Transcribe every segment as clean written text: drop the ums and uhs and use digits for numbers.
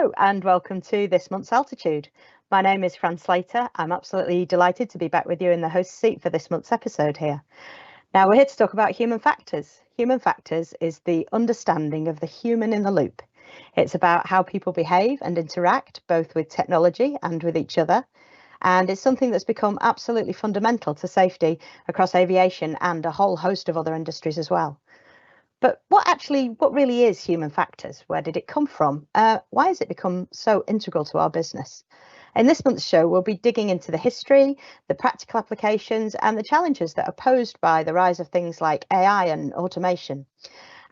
Hello and welcome to this month's Altitude. My name is Fran Slater. I'm absolutely delighted to be back with you in the host seat for this month's episode here. Now we're here to talk about human factors. Human factors is the understanding of the human in the loop. It's about how people behave and interact both with technology and with each other. And it's something that's become absolutely fundamental to safety across aviation and a whole host of other industries as well. But what really is human factors? Where did it come from? Why has it become so integral to our business? In this month's show, we'll be digging into the history, the practical applications, and the challenges that are posed by the rise of things like AI and automation.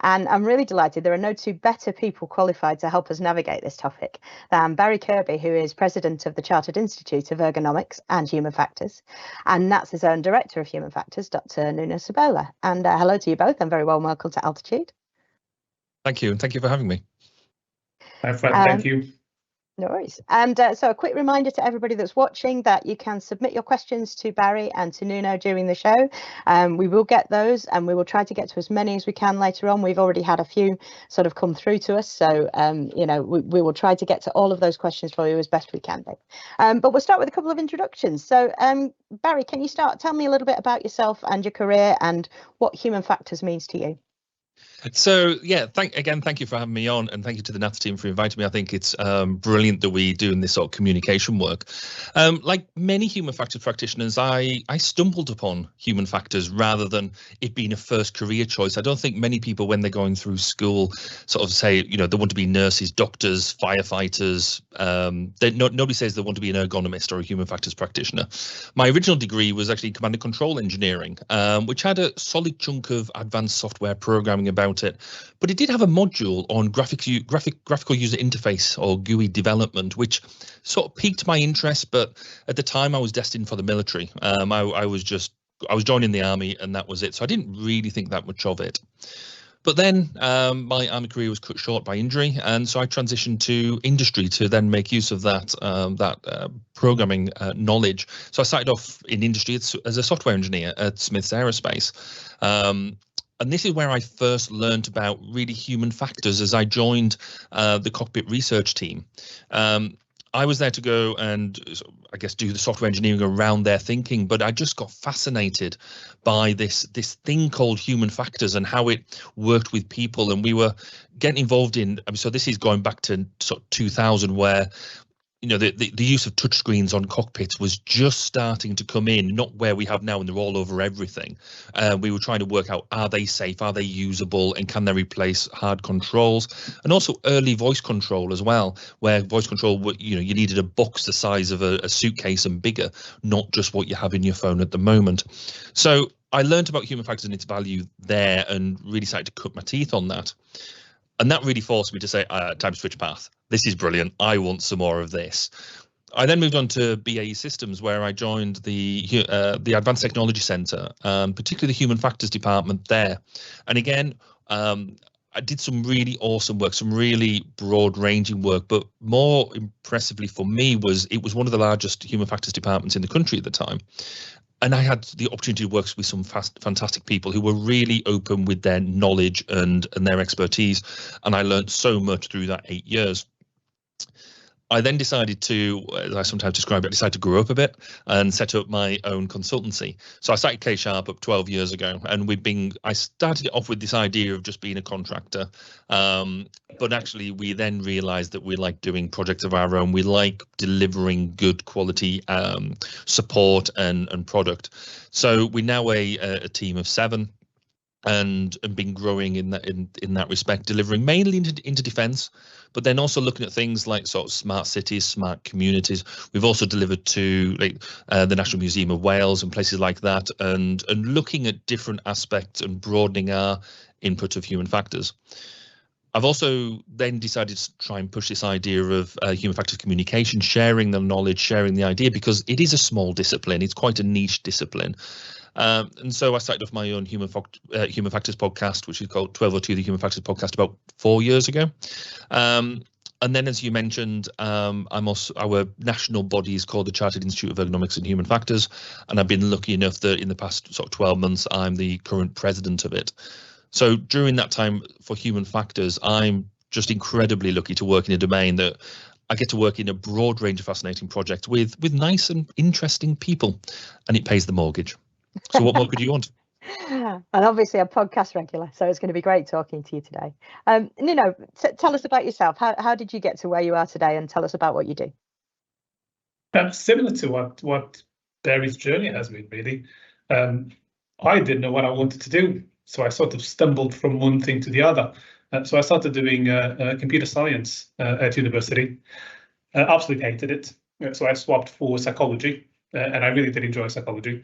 And I'm really delighted there are no two better people qualified to help us navigate this topic than Barry Kirby, who is president of the Chartered Institute of Ergonomics and Human Factors, and NATS' own director of Human Factors, Dr. Nuno Cebola. And hello to you both, and very well welcome to Altitude. Thank you, and thank you for having me. Hi, Fran, thank you. No worries. And so a quick reminder to everybody that's watching that you can submit your questions to Barry and to Nuno during the show. We will get those and we will try to get to as many as we can later on. We've already had a few sort of come through to us. So, we will try to get to all of those questions for you as best we can do. But we'll start with a couple of introductions. So, Barry, can you tell me a little bit about yourself and your career and what human factors means to you? So yeah, thank you for having me on, and thank you to the NATS team for inviting me. I think it's brilliant that we're doing this sort of communication work. Like many human factors practitioners, I stumbled upon human factors rather than it being a first career choice. I don't think many people, when they're going through school, sort of say, they want to be nurses, doctors, firefighters. Nobody says they want to be an ergonomist or a human factors practitioner. My original degree was actually command and control engineering, which had a solid chunk of advanced software programming about it, but it did have a module on graphical user interface or GUI development, which sort of piqued my interest. But at the time, I was destined for the military. I was joining the army, and that was it. So I didn't really think that much of it. But then my army career was cut short by injury, and so I transitioned to industry to then make use of that programming knowledge. So I started off in industry as a software engineer at Smiths Aerospace. And this is where I first learned about really human factors as I joined the cockpit research team. I was there to go and I guess do the software engineering around their thinking, but I just got fascinated by this thing called human factors and how it worked with people. And we were getting involved in, so this is going back to sort of 2000, where the use of touchscreens on cockpits was just starting to come in, not where we have now, and they're all over everything. We were trying to work out, are they safe, are they usable, and can they replace hard controls? And also early voice control as well, where voice control, you needed a box the size of a suitcase and bigger, not just what you have in your phone at the moment. So I learned about human factors and its value there and really started to cut my teeth on that. And that really forced me to say, time to switch path. This is brilliant. I want some more of this. I then moved on to BAE Systems, where I joined the Advanced Technology Centre, particularly the Human Factors Department there. And again, I did some really awesome work, some really broad-ranging work, but more impressively for me it was one of the largest human factors departments in the country at the time. And I had the opportunity to work with some fantastic people who were really open with their knowledge and their expertise. And I learned so much through that 8 years. I then decided to, as I sometimes describe it, to grow up a bit and set up my own consultancy. So I started K-Sharp up 12 years ago, and I started it off with this idea of just being a contractor. But actually, we then realized that we like doing projects of our own. We like delivering good quality support and product. So we're now a team of 7. And been growing in that respect, delivering mainly into defence, but then also looking at things like sort of smart cities, smart communities. We've also delivered to the National Museum of Wales and places like that, and looking at different aspects and broadening our input of human factors. I've also then decided to try and push this idea of human factors communication, sharing the knowledge, sharing the idea, because it is a small discipline. It's quite a niche discipline. And so I started off my own human factors podcast, which is called 1202, the Human Factors Podcast, about 4 years ago. And then, as you mentioned, our national body is called the Chartered Institute of Ergonomics and Human Factors, and I've been lucky enough that in the past sort of 12 months, I'm the current president of it. So during that time for human factors, I'm just incredibly lucky to work in a domain that I get to work in a broad range of fascinating projects with nice and interesting people, and it pays the mortgage. So what more could you want? And obviously a podcast regular, so it's going to be great talking to you today. Nuno, tell us about yourself. How did you get to where you are today, and tell us about what you do? Similar to what Barry's journey has been, really. I didn't know what I wanted to do, so I sort of stumbled from one thing to the other. So I started doing computer science at university. Absolutely hated it. So I swapped for psychology, and I really did enjoy psychology.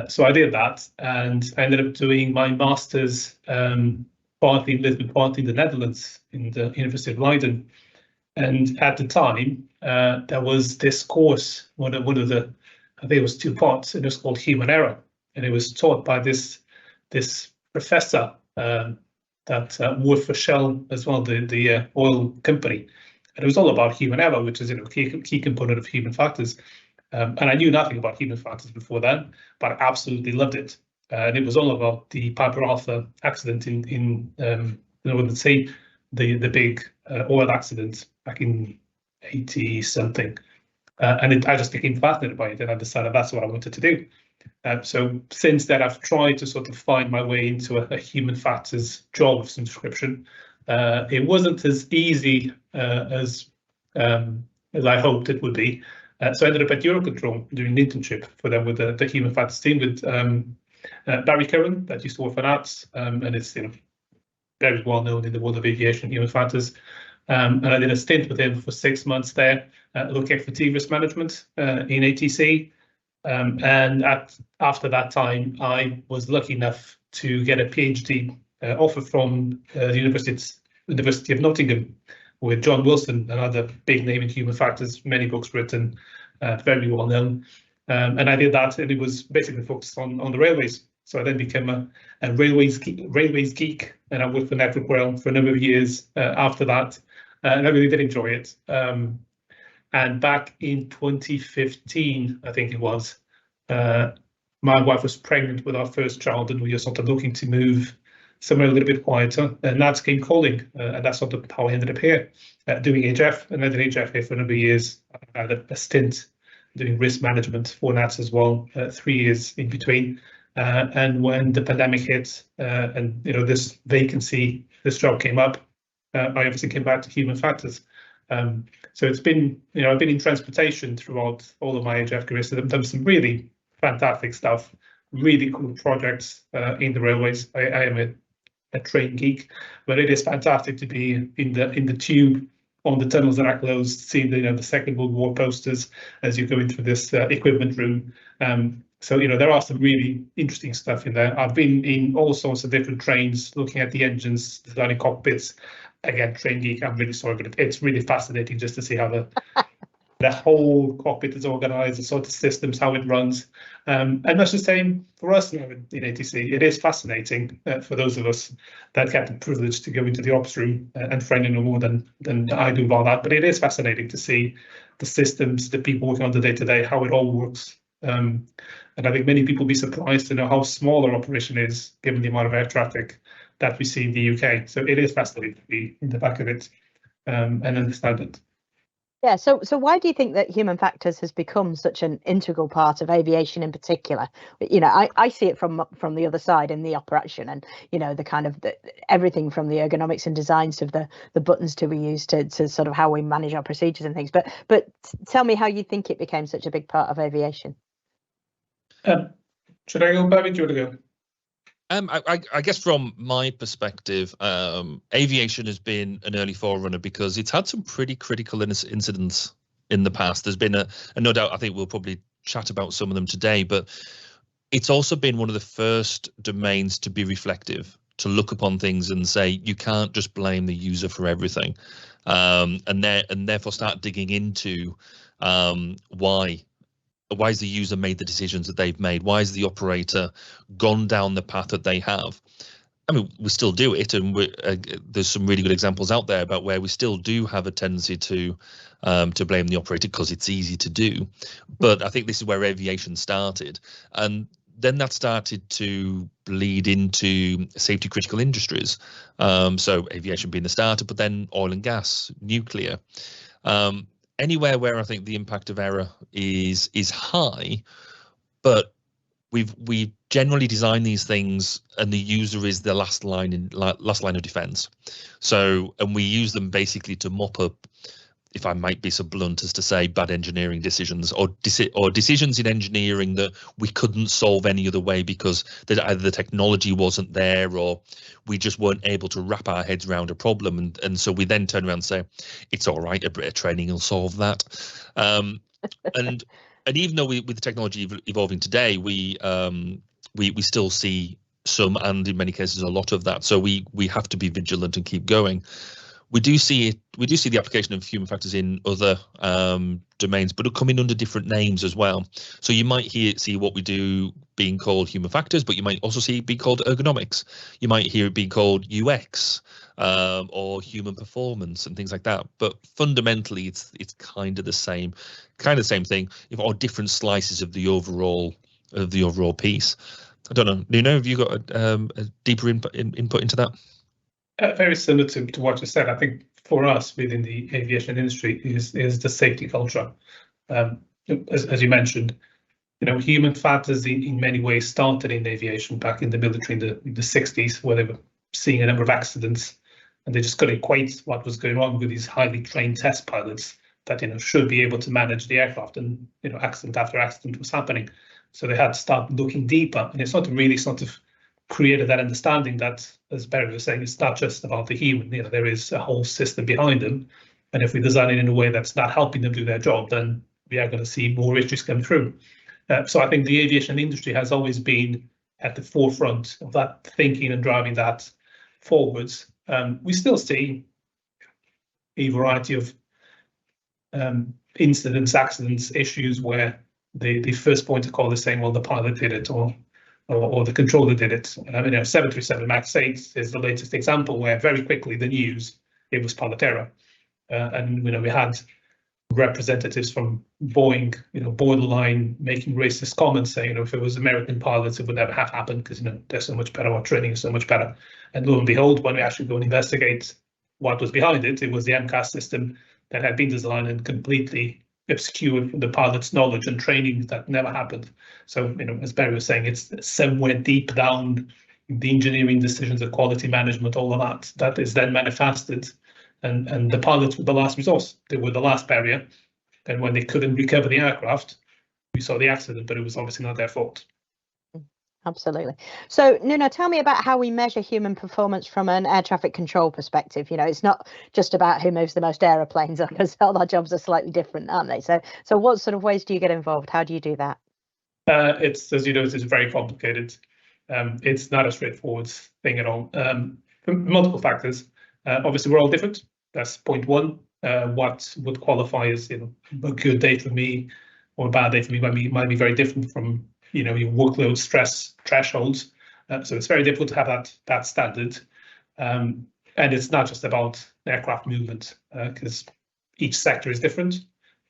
So I did that, and I ended up doing my master's partly in Lisbon, partly in the Netherlands, in the University of Leiden. And at the time, there was this course, one of the, I think it was 2 parts, and it was called Human Error, and it was taught by this professor that worked for Shell as well, the oil company, and it was all about human error, which is a key component of human factors. And I knew nothing about human factors before then, but I absolutely loved it. And it was all about the Piper Alpha accident in the Northern Sea, the big oil accident back in 80 something. And I just became fascinated by it, and I decided that's what I wanted to do. So since then, I've tried to sort of find my way into a human factors job of some description. It wasn't as easy as I hoped it would be. So I ended up at Eurocontrol doing an internship for them with the human factors team with Barry Curran, that used to work for NATS, and it's very well known in the world of aviation, human factors. And I did a stint with him for 6 months there, looking at fatigue risk management in ATC. And after that time, I was lucky enough to get a PhD offer from the University of Nottingham with John Wilson, another big name in human factors, many books written, very well known. And I did that, and it was basically focused on the railways. So I then became a railways geek, and I worked for Network Rail for a number of years after that, and I really did enjoy it. And back in 2015, I think it was, my wife was pregnant with our first child, and we were sort of looking to move somewhere a little bit quieter, and NATS came calling, and that's sort of how I ended up here, doing HF, and I did HF here for a number of years. I had a stint doing risk management for NATS as well, 3 years in between. And when the pandemic hit, and this vacancy, this job came up, I obviously came back to human factors. So it's been, I've been in transportation throughout all of my HF career, so I've done some really fantastic stuff, really cool projects in the railways. I am a train geek, but it is fantastic to be in the tube on the tunnels that are closed, seeing the Second World War posters as you go into this equipment room. So there are some really interesting stuff in there. I've been in all sorts of different trains, looking at the engines, designing cockpits. Again, train geek, I'm really sorry, but it's really fascinating just to see how the whole cockpit is organized, the sort of systems, how it runs. And that's the same for us now in ATC. It is fascinating for those of us that get the privilege to go into the ops room, and Franny no more than I do about that. But it is fascinating to see the systems, the people working on the day-to-day, how it all works. And I think many people will be surprised to know how small our operation is, given the amount of air traffic that we see in the UK. So it is fascinating to be in the back of it and understand it. Yeah, so why do you think that human factors has become such an integral part of aviation in particular? I see it from the other side in the operation, and the kind of everything from the ergonomics and designs of the buttons we use to sort of how we manage our procedures and things. But tell me how you think it became such a big part of aviation. Should I go, Barry? Do you want to go? I guess from my perspective, aviation has been an early forerunner because it's had some pretty critical incidents in the past. There's been and no doubt, I think we'll probably chat about some of them today, but it's also been one of the first domains to be reflective, to look upon things and say, you can't just blame the user for everything, and therefore start digging into why has the user made the decisions that they've made? Why has the operator gone down the path that they have? I mean, we still do it, and there's some really good examples out there about where we still do have a tendency to blame the operator because it's easy to do. But I think this is where aviation started, and then that started to bleed into safety critical industries. So aviation being the starter, but then oil and gas, nuclear, anywhere where I think the impact of error is high, but we've generally designed these things and the user is the last line of defense. So, and we use them basically to mop up, if I might be so blunt as to say, bad engineering decisions or decisions in engineering that we couldn't solve any other way because either the technology wasn't there or we just weren't able to wrap our heads around a problem. And so we then turn around and say, it's all right, a bit of training will solve that. And even though with the technology evolving today, we still see some, and in many cases a lot of that. So we have to be vigilant and keep going. We do see the application of human factors in other domains, but coming under different names as well. So you might see what we do being called human factors, but you might also see it being called ergonomics. You might hear it being called UX or human performance and things like that. But fundamentally, it's kind of the same thing, or different slices of the overall piece. I don't know, Nuno, have you got a deeper input into that? Very similar to what you said. I think for us within the aviation industry is the safety culture. As you mentioned, human factors in many ways started in aviation back in the military in the 60s, where they were seeing a number of accidents, and they just couldn't equate what was going on with these highly trained test pilots that should be able to manage the aircraft, and accident after accident was happening. So they had to start looking deeper, and it's not really sort of created that understanding that, as Barry was saying, it's not just about the human. There is a whole system behind them, and if we design it in a way that's not helping them do their job, then we are going to see more issues come through. So I think the aviation industry has always been at the forefront of that thinking and driving that forwards. We still see a variety of incidents, accidents, issues where the first point of call is saying, well, the pilot did it, or the controller did it. 737 MAX 8 is the latest example where very quickly the news, it was pilot error. And we had representatives from Boeing, borderline making racist comments saying, if it was American pilots, it would never have happened because, they're so much better, our training is so much better. And lo and behold, when we actually go and investigate what was behind it, it was the MCAS system that had been designed and completely obscured from the pilot's knowledge and training that never happened. So, as Barry was saying, it's somewhere deep down the engineering decisions, the quality management, all of that is then manifested. And the pilots were the last resource. They were the last barrier. And when they couldn't recover the aircraft, we saw the accident, but it was obviously not their fault. Absolutely. So, Nuno, tell me about how we measure human performance from an air traffic control perspective. It's not just about who moves the most aeroplanes, because all our jobs are slightly different, aren't they? So what sort of ways do you get involved? How do you do that? It's, as you know, it's very complicated. It's not a straightforward thing at all. Multiple factors. Obviously, we're all different. That's point one. What would qualify as a good day for me or a bad day for me might be very different from your workload stress thresholds. So it's very difficult to have that standard. And it's not just about aircraft movement, because each sector is different.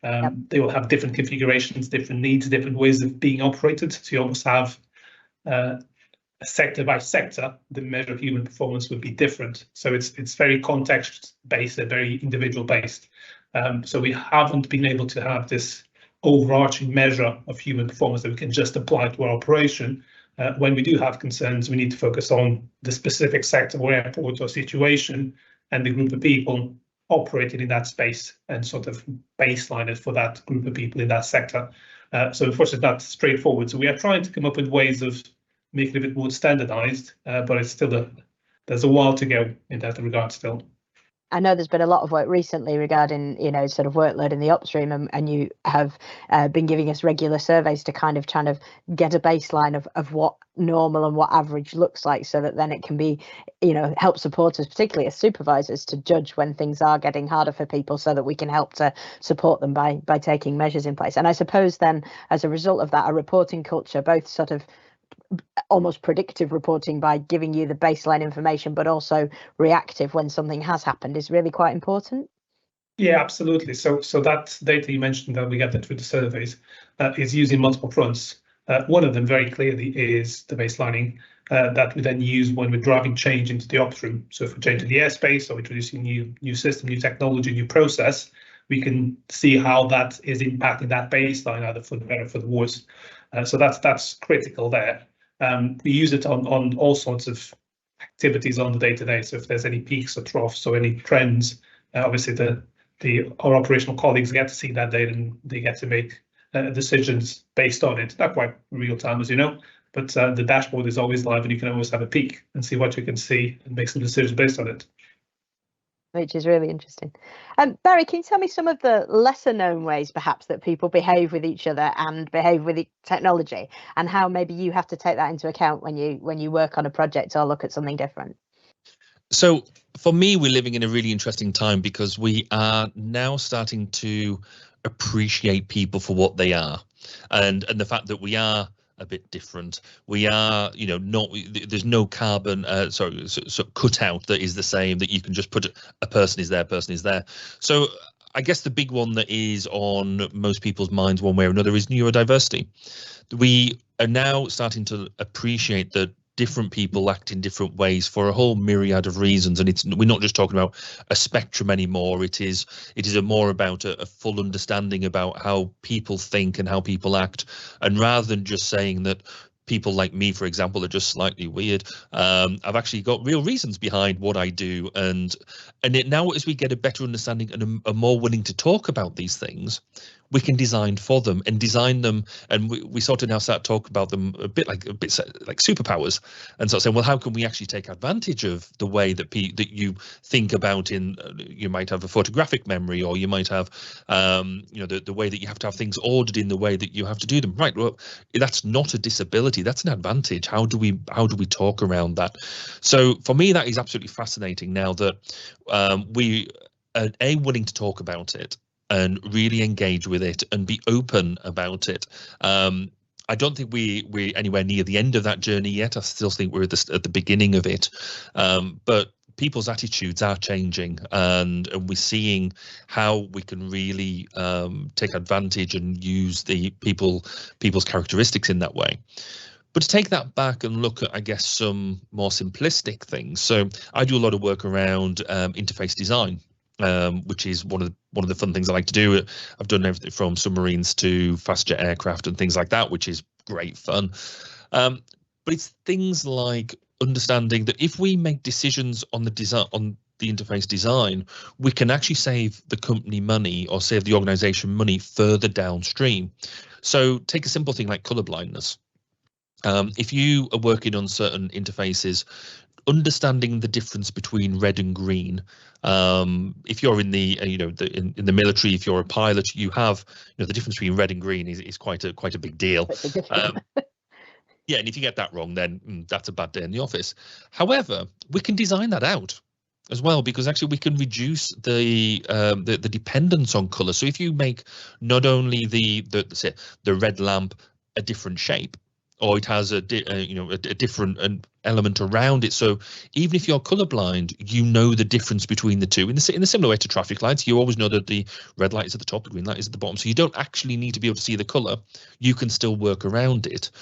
Yep. They will have different configurations, different needs, different ways of being operated. So you almost have sector by sector, the measure of human performance would be different. So it's very context based and very individual based. So we haven't been able to have this overarching measure of human performance that we can just apply to our operation. When we do have concerns, we need to focus on the specific sector or airport or situation and the group of people operating in that space and sort of baseline it for that group of people in that sector. So unfortunately, it's not straightforward. So we are trying to come up with ways of making it a bit more standardized, but it's still there's a while to go in that regard still. I know there's been a lot of work recently regarding, sort of workload in the upstream, and you have been giving us regular surveys to kind of get a baseline of what normal and what average looks like, so that then it can be, help support us, particularly as supervisors, to judge when things are getting harder for people, so that we can help to support them by taking measures in place. And I suppose then, as a result of that, a reporting culture, both sort of almost predictive reporting by giving you the baseline information, but also reactive when something has happened, is really quite important. Yeah, absolutely. So that data you mentioned that we get that through the surveys is using multiple fronts. One of them very clearly is the baselining that we then use when we're driving change into the ops room. So if we're changing the airspace or introducing new system, new technology, new process, we can see how that is impacting that baseline, either for the better or for the worse. So that's critical there. We use it on all sorts of activities on the day-to-day. So if there's any peaks or troughs or any trends, obviously our operational colleagues get to see that data and they get to make decisions based on it. Not quite real time, as you know, but the dashboard is always live and you can always have a peek and see what you can see and make some decisions based on it. Which is really interesting. Barry, can you tell me some of the lesser known ways perhaps that people behave with each other and behave with technology, and how maybe you have to take that into account when you work on a project or look at something different? So for me, we're living in a really interesting time because we are now starting to appreciate people for what they are, and the fact that we are a bit different. We are, not, there's no carbon, so cutout that is the same, that you can just put a person is there. So I guess the big one that is on most people's minds one way or another is neurodiversity. We are now starting to appreciate that different people act in different ways for a whole myriad of reasons, and we're not just talking about a spectrum anymore. It is more about a full understanding about how people think and how people act, and rather than just saying that people like me, for example, are just slightly weird, I've actually got real reasons behind what I do, and now as we get a better understanding and are more willing to talk about these things, we can design for them and design them, and we sort of now start talking about them a bit like superpowers, and sort of saying, well, how can we actually take advantage of the way that you think about you might have a photographic memory, or you might have the way that you have to have things ordered in the way that you have to do them. Right, well, that's not a disability, that's an advantage. How do we talk around that? So for me, that is absolutely fascinating now that we are willing to talk about it and really engage with it and be open about it. I don't think we're anywhere near the end of that journey yet. I still think we're at the beginning of it. But people's attitudes are changing, and we're seeing how we can really take advantage and use the people's characteristics in that way. But to take that back and look at, I guess, some more simplistic things. So I do a lot of work around interface design, which is one of the fun things I like to do. I've done everything from submarines to fast jet aircraft and things like that, which is great fun. But it's things like understanding that if we make decisions on the interface design, we can actually save the company money or save the organization money further downstream. So take a simple thing like color blindness. If you are working on certain interfaces, understanding the difference between red and green. If you're in the in the military, if you're a pilot, you have the difference between red and green is quite a big deal. Yeah, and if you get that wrong, then that's a bad day in the office. However, we can design that out as well, because actually we can reduce the dependence on color. So if you make not only the red lamp a different shape, or it has a different element around it. So even if you're colorblind, you know the difference between the two. In a similar way to traffic lights, you always know that the red light is at the top, the green light is at the bottom. So you don't actually need to be able to see the color. You can still work around it.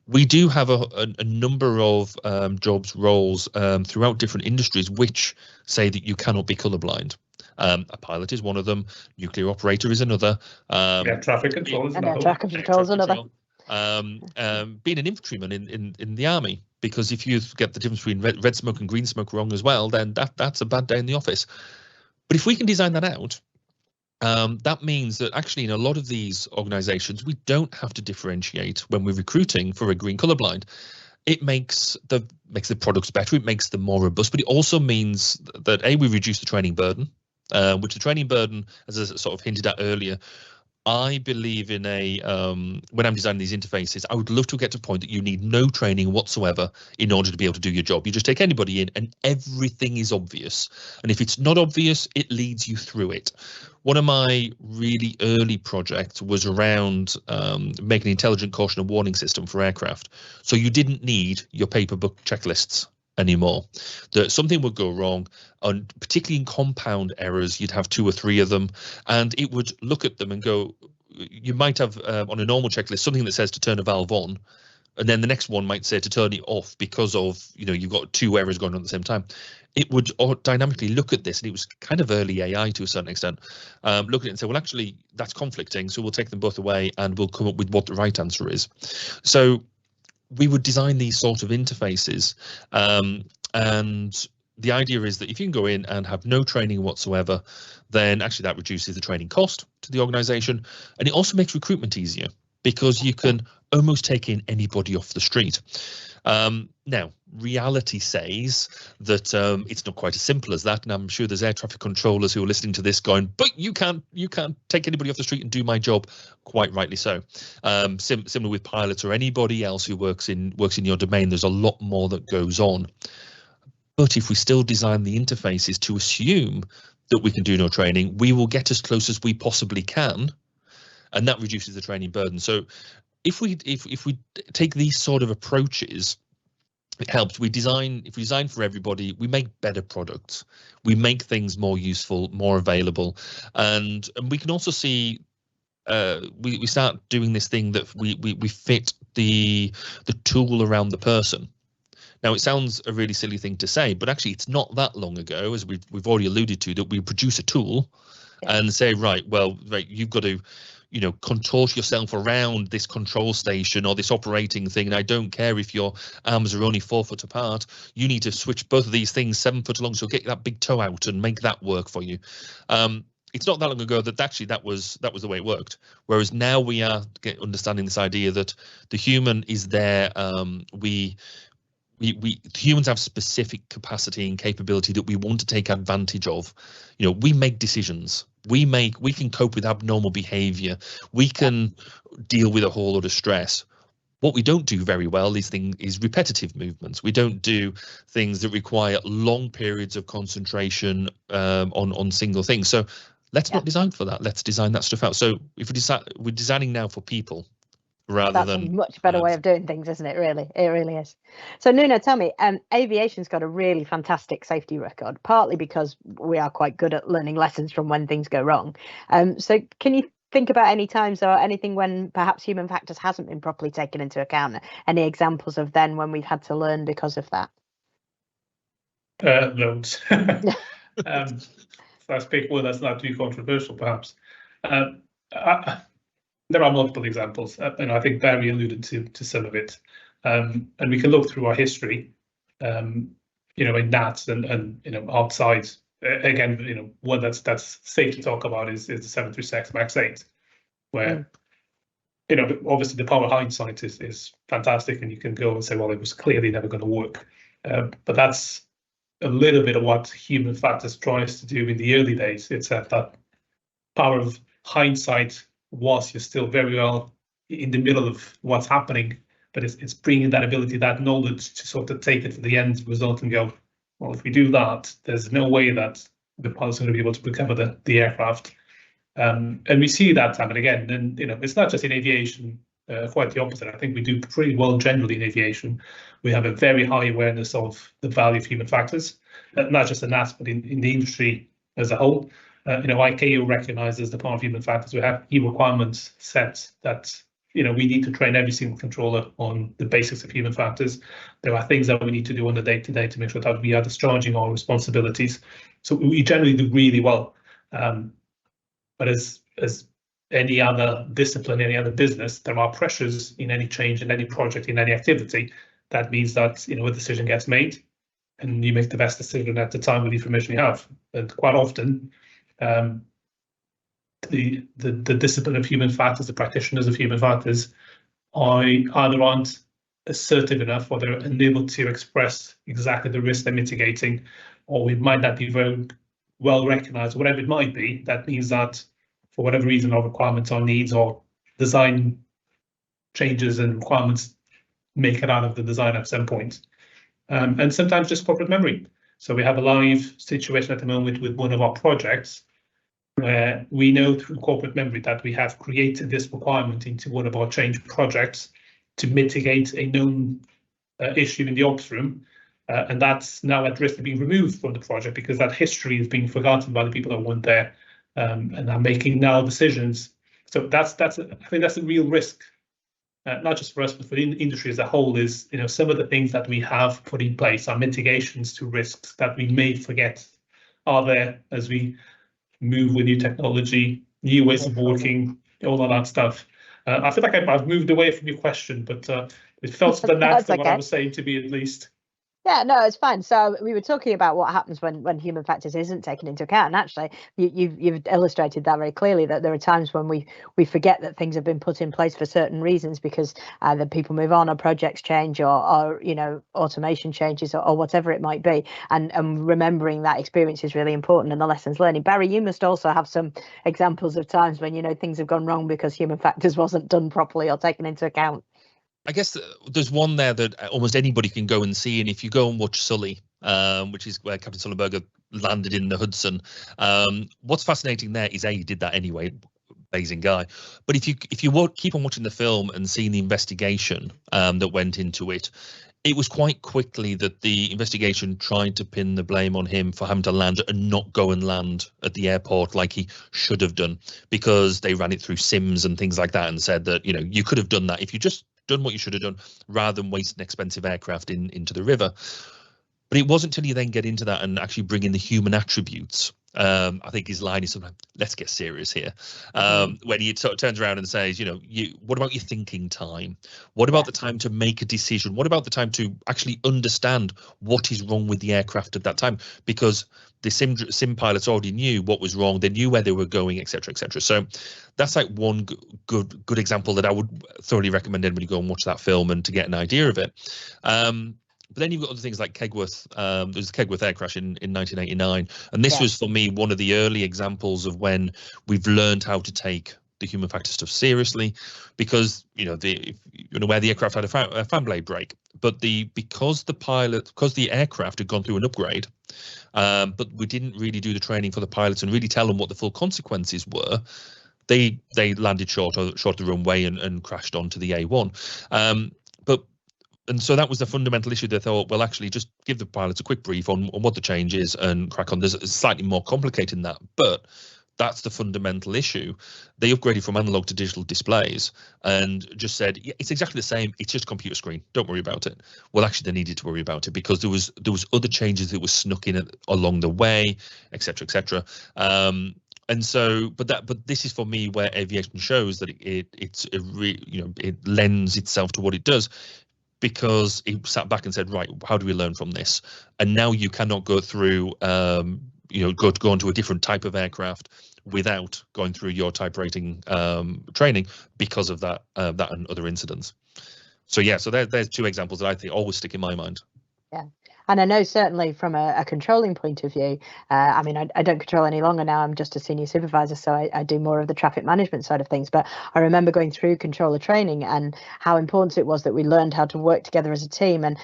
We do have a number of jobs, roles throughout different industries which say that you cannot be colorblind. A pilot is one of them. Nuclear operator is another. Traffic control is another. Traffic control is another. Being an infantryman in the army, because if you get the difference between red smoke and green smoke wrong as well, then that's a bad day in the office. But if we can design that out, that means that actually in a lot of these organizations, we don't have to differentiate when we're recruiting for a green colorblind. It makes the products better, it makes them more robust, but it also means that we reduce the training burden, which the training burden, as I sort of hinted at earlier, I believe in when I'm designing these interfaces, I would love to get to a point that you need no training whatsoever in order to be able to do your job. You just take anybody in and everything is obvious. And if it's not obvious, it leads you through it. One of my really early projects was around making an intelligent caution and warning system for aircraft. So you didn't need your paper book checklists anymore. That something would go wrong, and particularly in compound errors, you'd have 2 or 3 of them, and it would look at them and go, you might have on a normal checklist something that says to turn a valve on, and then the next one might say to turn it off because of, you've got two errors going on at the same time. It would dynamically look at this, and it was kind of early AI to a certain extent, look at it and say, well, actually, that's conflicting, so we'll take them both away and we'll come up with what the right answer is. So we would design these sort of interfaces, and the idea is that if you can go in and have no training whatsoever, then actually that reduces the training cost to the organization, and it also makes recruitment easier because you can almost take in anybody off the street. Now, reality says that it's not quite as simple as that, and I'm sure there's air traffic controllers who are listening to this going, but you can't take anybody off the street and do my job. Quite rightly so. Similar with pilots or anybody else who works in your domain. There's a lot more that goes on. But if we still design the interfaces to assume that we can do no training, we will get as close as we possibly can, and that reduces the training burden. So if we take these sort of approaches, it helps. If we design for everybody, we make better products. We make things more useful, more available, and we can also see we start doing this thing that we fit the tool around the person. Now, it sounds a really silly thing to say, but actually it's not that long ago, as we've already alluded to, that we produce a tool and say, right, you've got to, contort yourself around this control station or this operating thing. And I don't care if your arms are only 4 foot apart. You need to switch both of these things 7 foot long. So get that big toe out and make that work for you. It's not that long ago that actually that was the way it worked. Whereas now we are understanding this idea that the human is there. Humans have specific capacity and capability that we want to take advantage of. We make decisions. We can cope with abnormal behavior. We can deal with a whole lot of stress. What we don't do very well is repetitive movements. We don't do things that require long periods of concentration on single things. So let's not design for that. Let's design that stuff out. So if we're designing now for people, That's a much better way of doing things, isn't it? Really, it really is. So Nuno, tell me, aviation's got a really fantastic safety record, partly because we are quite good at learning lessons from when things go wrong. So can you think about any times or anything when perhaps human factors hasn't been properly taken into account? Any examples of then when we've had to learn because of that? Loads. So I speak one that's not too controversial, perhaps. There are multiple examples, and I think Barry alluded to some of it. And we can look through our history, in NATS and outside. Again, one that's safe to talk about is the 737 MAX 8, where obviously the power of hindsight is fantastic, and you can go and say, well, it was clearly never going to work. But that's a little bit of what human factors tries to do in the early days. It's that power of hindsight. Whilst you're still very well in the middle of what's happening, but it's bringing that ability, that knowledge to sort of take it to the end result and go, well, if we do that, there's no way that the pilot's going to be able to recover the aircraft. And we see that time and again. And it's not just in aviation, quite the opposite. I think we do pretty well generally in aviation. We have a very high awareness of the value of human factors, not just in NATS, but in the industry as a whole. ICAO recognizes the power of human factors. We have key requirements set that we need to train every single controller on the basics of human factors. There are things that we need to do on the day-to-day to make sure that we are discharging our responsibilities. So we generally do really well. But as any other discipline, any other business, there are pressures in any change, in any project, in any activity. That means that a decision gets made, and you make the best decision at the time with the information you have. And quite often, the discipline of human factors, the practitioners of human factors, either aren't assertive enough, or they're unable to express exactly the risk they're mitigating, or we might not be very well recognized, whatever it might be. That means that for whatever reason, our requirements, our needs, or design changes and requirements make it out of the design at some point. And sometimes just corporate memory. So we have a live situation at the moment with one of our projects where we know through corporate memory that we have created this requirement into one of our change projects to mitigate a known issue in the ops room. And that's now at risk of being removed from the project because that history is being forgotten by the people that weren't there and are making now decisions So I think that's a real risk, not just for us, but for the industry as a whole. Is some of the things that we have put in place are mitigations to risks that we may forget are there as we move with new technology, new ways of working, all of that stuff. I feel like I've moved away from your question, but it felt sort of natural what I was saying to me, at least. Yeah, no, it's fine. So we were talking about what happens when human factors isn't taken into account, and actually, you've illustrated that very clearly. That there are times when we forget that things have been put in place for certain reasons, because either people move on, or projects change, or automation changes, or whatever it might be. And remembering that experience is really important, and the lessons learned. Barry, you must also have some examples of times when things have gone wrong because human factors wasn't done properly or taken into account. I guess there's one there that almost anybody can go and see, and if you go and watch Sully, which is where Captain Sullenberger landed in the Hudson, what's fascinating there is he did that anyway, amazing guy. But if you keep on watching the film and seeing the investigation that went into it, it was quite quickly that the investigation tried to pin the blame on him for having to land and not go and land at the airport like he should have done, because they ran it through sims and things like that and said that you could have done that if you just done what you should have done rather than waste an expensive aircraft into the river. But it wasn't until you then get into that and actually bring in the human attributes. I think his line is something, let's get serious here. When he turns around and says, what about your thinking time? What about the time to make a decision? What about the time to actually understand what is wrong with the aircraft at that time? Because the sim pilots already knew what was wrong. They knew where they were going, etc., etc. So that's like one good example that I would thoroughly recommend anybody go and watch that film and to get an idea of it. But then you've got other things like Kegworth. There's a Kegworth air crash in 1989. And this was, for me, one of the early examples of when we've learned how to take the human factor stuff seriously, because, where the aircraft had a fan blade break. But because the aircraft had gone through an upgrade, but we didn't really do the training for the pilots and really tell them what the full consequences were, they landed short of the runway and crashed onto the A1. And so that was the fundamental issue. They thought, well, actually, just give the pilots a quick brief on what the change is and crack on. There's slightly more complicated than that, but that's the fundamental issue. They upgraded from analog to digital displays and just said, yeah, it's exactly the same. It's just a computer screen. Don't worry about it. Well, actually, they needed to worry about it because there was other changes that were snuck in along the way, et cetera, et cetera. And so, but this is for me where aviation shows that it lends itself to what it does. Because he sat back and said, right, how do we learn from this? And now you cannot go through, go onto a different type of aircraft without going through your type rating training because of that and other incidents. So yeah, so there's two examples that I think always stick in my mind. Yeah. And I know certainly from a controlling point of view, I mean, I don't control any longer now. I'm just a senior supervisor, so I do more of the traffic management side of things. But I remember going through controller training and how important it was that we learned how to work together as a team, and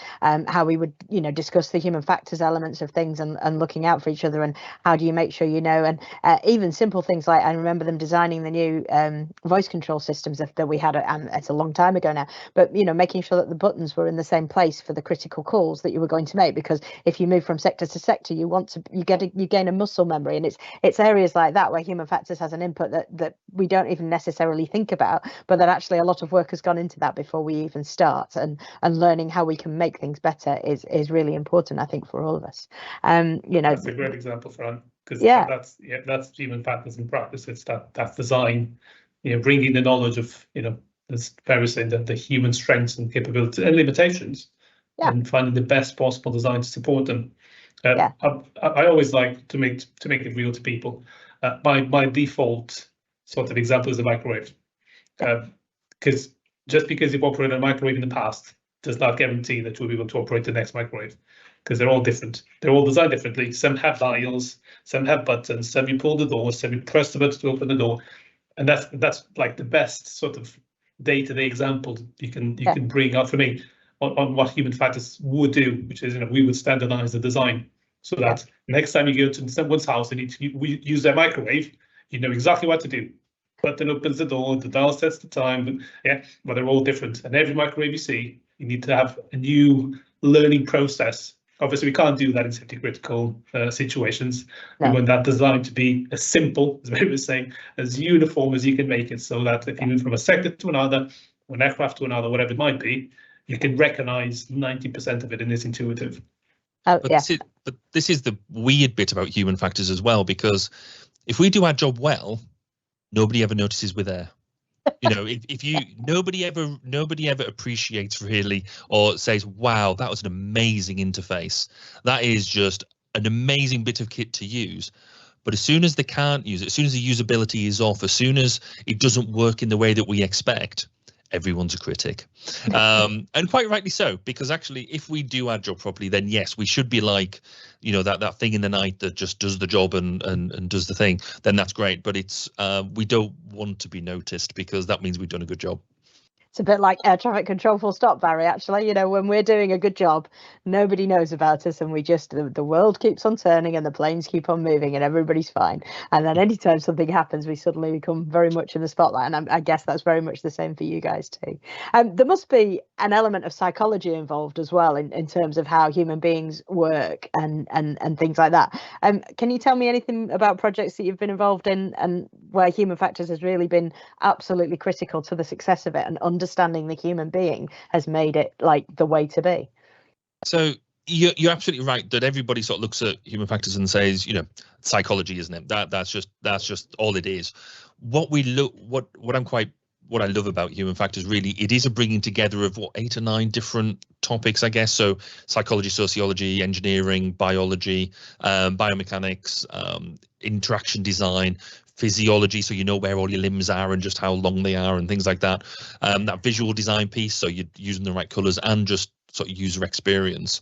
how we would, discuss the human factors elements of things and looking out for each other, and how do you make sure and even simple things like I remember them designing the new voice control systems that we had. It's a long time ago now, but making sure that the buttons were in the same place for the critical calls that you were going to make. Because if you move from sector to sector, you gain a muscle memory, and it's areas like that where human factors has an input that we don't even necessarily think about, but that actually a lot of work has gone into that before we even start. And learning how we can make things better is really important, I think, for all of us. That's a great example, Fran, because that's human factors in practice. It's that design, bringing the knowledge of this various the human strengths and capabilities and limitations. Yeah. And finding the best possible design to support them. I always like to make it real to people. My default sort of example is the microwave, because just because you've operated a microwave in the past does not guarantee that you'll be able to operate the next microwave, because they're all different. They're all designed differently. Some have dials, some have buttons, some you pull the door, some you press the button to open the door, and that's like the best sort of day-to-day example you can bring out for me. On what human factors would do, which is, we would standardize the design so that next time you go to someone's house and we use their microwave, you know exactly what to do. Button opens the door, the dial sets the time, but they're all different. And every microwave you see, you need to have a new learning process obviously we can't do that in safety critical situations. No. We want that design to be as simple, as we were saying, as uniform as you can make it, so that if you move from a sector to another, or an aircraft to another, whatever it might be, you can recognize 90% of it and it's intuitive. But this is the weird bit about human factors as well, because if we do our job well, nobody ever notices we're there. You know, if you nobody ever appreciates really or says, wow, that was an amazing interface. That is just an amazing bit of kit to use. But as soon as they can't use it, as soon as the usability is off, as soon as it doesn't work in the way that we expect, everyone's a critic. And quite rightly so, because actually if we do our job properly, then yes, we should be like, you know, that thing in the night that just does the job and does the thing, then that's great. But it's we don't want to be noticed, because that means we've done a good job. It's a bit like air traffic control full stop, Barry, actually. You know, when we're doing a good job, nobody knows about us, and we just, the world keeps on turning and the planes keep on moving and everybody's fine. And then anytime something happens, we suddenly become very much in the spotlight. And I guess that's very much the same for you guys too. There must be an element of psychology involved as well in terms of how human beings work and things like that. Can you tell me anything about projects that you've been involved in and where human factors has really been absolutely critical to the success of it, and understanding the human being has made it like the way to be? So you're absolutely right that everybody sort of looks at human factors and says, you know, psychology, isn't it? That's just all it is. What I love about human factors, really, it is a bringing together of 8 or 9 different topics, I guess. So psychology, sociology, engineering, biology, biomechanics, interaction design, physiology, so you know where all your limbs are and just how long they are and things like that. That visual design piece, so you're using the right colors, and just sort of user experience.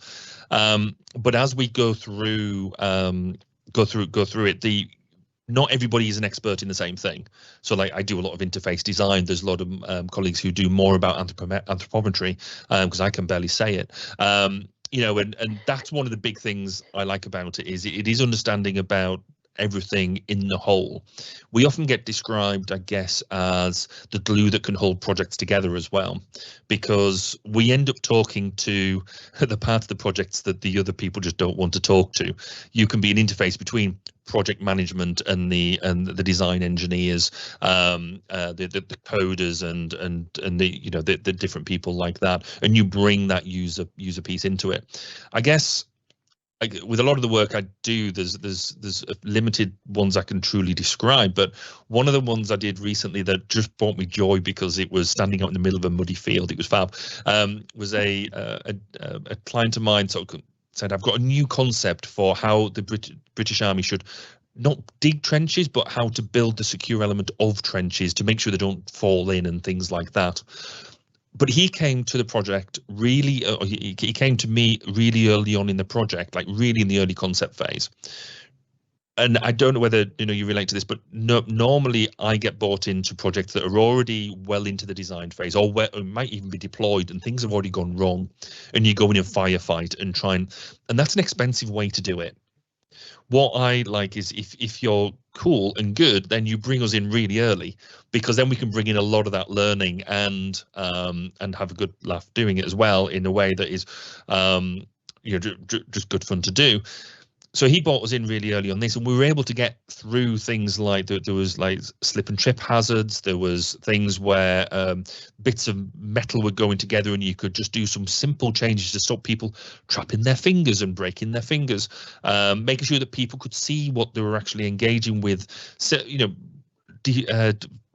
But as we go through it, not everybody is an expert in the same thing. So like I do a lot of interface design. There's a lot of colleagues who do more about anthropometry, because I can barely say it. You know, and that's one of the big things I like about it, is it is understanding about everything in the whole. We often get described, I guess, as the glue that can hold projects together as well, because we end up talking to the part of the projects that the other people just don't want to talk to. You can be an interface between project management and the design engineers, the coders and the, you know, the different people like that, and you bring that user piece into it. I guess with a lot of the work I do, there's limited ones I can truly describe, but one of the ones I did recently that just brought me joy because it was standing out in the middle of a muddy field, it was fab, was a client of mine sort of said, I've got a new concept for how the British Army should not dig trenches, but how to build the secure element of trenches to make sure they don't fall in and things like that. But he came to the project really, he came to me really early on in the project, like really in the early concept phase. And I don't know whether, you know, you relate to this, but normally I get brought into projects that are already well into the design phase, or where it might even be deployed and things have already gone wrong, and you go in a firefight and try and that's an expensive way to do it. What I like is if you're cool and good, then you bring us in really early, because then we can bring in a lot of that learning and have a good laugh doing it as well, in a way that is you know, just good fun to do. So he brought us in really early on this, and we were able to get through things like there was like slip and trip hazards. There was things where bits of metal were going together, and you could just do some simple changes to stop people trapping their fingers and breaking their fingers, making sure that people could see what they were actually engaging with. So, you know,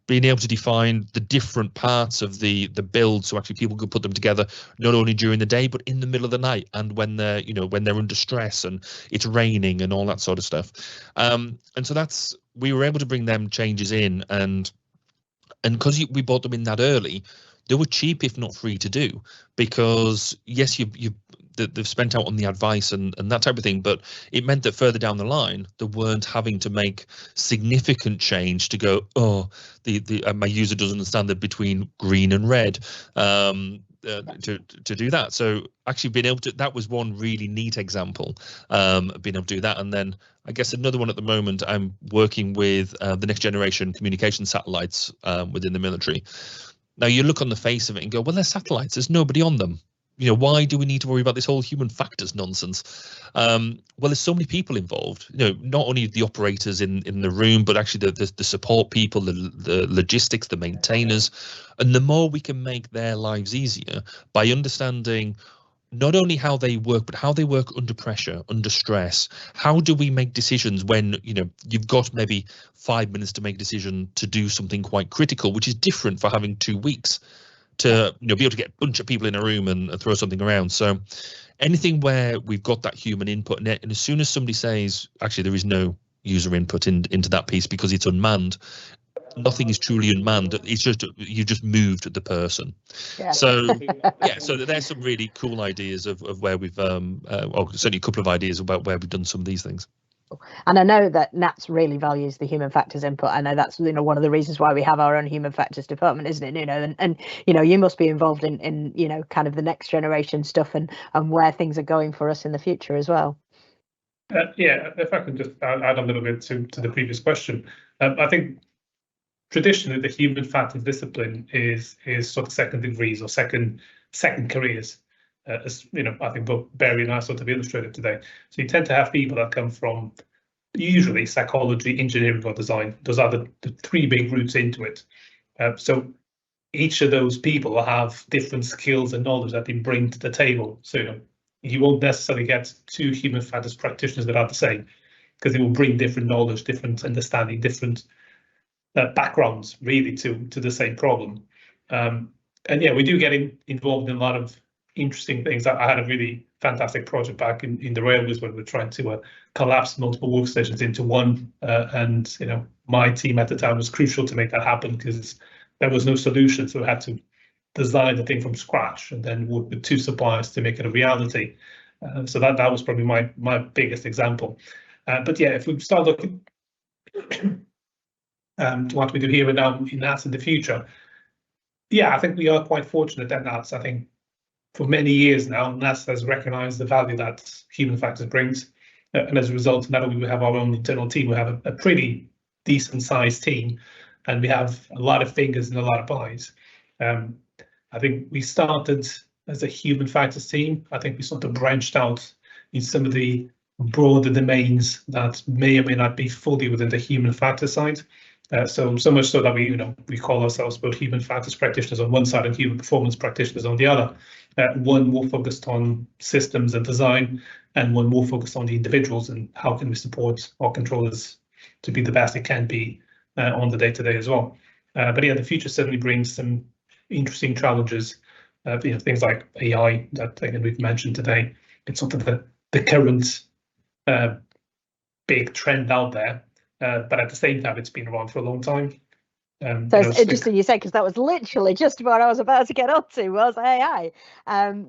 being able to define the different parts of the build, so actually people could put them together not only during the day but in the middle of the night, and when they're, you know, when they're under stress and it's raining and all that sort of stuff. And so we were able to bring them changes in, and because we bought them in that early, they were cheap if not free to do, because yes, they've spent out on the advice and that type of thing, but it meant that further down the line they weren't having to make significant change to go, oh, my user doesn't understand the between green and red, to do that. So actually being able to, that was one really neat example, being able to do that. And then I guess another one at the moment, I'm working with the next generation communication satellites within the military. Now you look on the face of it and go, well, they're satellites, there's nobody on them. why do we need to worry about this whole human factors nonsense? Well, there's so many people involved. Not only the operators in the room, but actually the support people, the logistics, the maintainers, and the more we can make their lives easier by understanding not only how they work, but how they work under pressure, under stress. How do we make decisions when you've got maybe 5 minutes to make a decision to do something quite critical, which is different for having 2 weeks to be able to get a bunch of people in a room and throw something around. So anything where we've got that human input, and as soon as somebody says actually there is no user input into that piece because it's unmanned, nothing is truly unmanned. It's just you just moved the person. Yeah. So so there's some really cool ideas of where we've or certainly a couple of ideas about where we've done some of these things. And I know that NATS really values the human factors input. I know that's one of the reasons why we have our own human factors department, isn't it, Nuno? And you must be involved in kind of the next generation stuff and where things are going for us in the future as well. Yeah, if I can just add a little bit to the previous question, I think traditionally the human factors discipline is sort of second degrees or second careers. As I think both Barry and I sort of illustrated today. So you tend to have people that come from usually psychology, engineering, or design. Those are the three big routes into it. So each of those people will have different skills and knowledge that they bring to the table. So you won't necessarily get two human factors practitioners that are the same, because they will bring different knowledge, different understanding, different backgrounds really to the same problem. And yeah, we do get involved in a lot of interesting things. I had a really fantastic project back in the railways where we were trying to collapse multiple workstations into one, and my team at the time was crucial to make that happen because there was no solution, so we had to design the thing from scratch and then work with two suppliers to make it a reality. So that was probably my biggest example. But yeah, if we start looking to what we do here and now in NATS in the future, yeah, I think we are quite fortunate at NATS. I think for many years now, NATS has recognised the value that human factors brings, and as a result, not only do we have our own internal team, we have a pretty decent sized team, and we have a lot of fingers and a lot of eyes. I think we started as a human factors team. I think we sort of branched out in some of the broader domains that may or may not be fully within the human factors side. So much so that we call ourselves both human factors practitioners on one side and human performance practitioners on the other. One more focused on systems and design, and one more focused on the individuals and how can we support our controllers to be the best it can be on the day-to-day as well. But yeah, the future certainly brings some interesting challenges. Things like AI that again we've mentioned today. It's sort of the current big trend out there. But at the same time, it's been around for a long time. So it's interesting you say, because that was literally just what I was about to get up to was AI.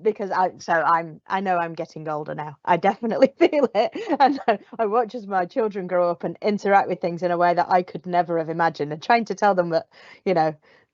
Because I know I'm getting older now. I definitely feel it, and I watch as my children grow up and interact with things in a way that I could never have imagined. And trying to tell them that